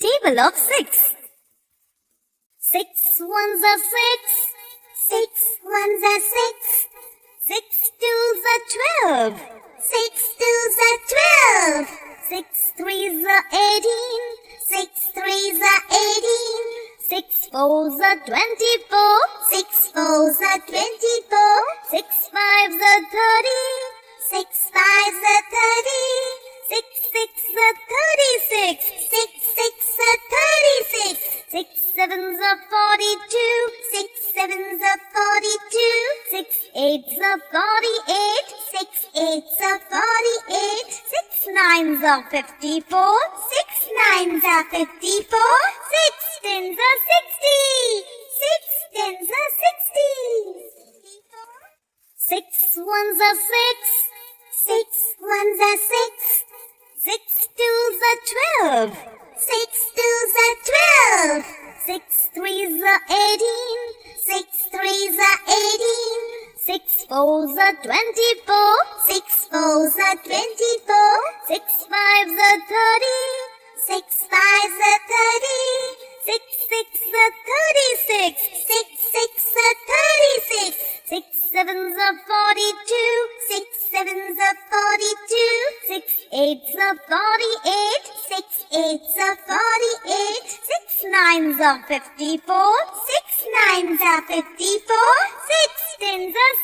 Table of 6. 6 ones are 6. 6 ones are 6. 6 twos are 12. 6 twos are 12. 6 threes are 18. 6 threes are 18. 6 fours are 24. 6 fours are 24. 6 fives are 30. 6 fives are 30. 6 sixes are 36. 6 sixes are 36. 6 sevens are 42. 6 sevens are 42. 6 eights are 48. 6 eights are 48. 6 nines are 54. 6 nines are 54. 6 tens are 60. 6 tens are 60. 6 ones are 6. 6 ones are 6. 6 twos are 12. 6 twos are 12. 6 threes are 18. 6 threes are 18. 6 fours are 24. 6 fours are 24. 6 fives are 30. 6 fives are 30. 6 sixes are 36. 6 sixes are 36. 6 sevens are 42. 6 sevens are 42. 6 eights are 48. 6 eights are 48. 6 nines are 54. 6 nines are 54. 6 tens are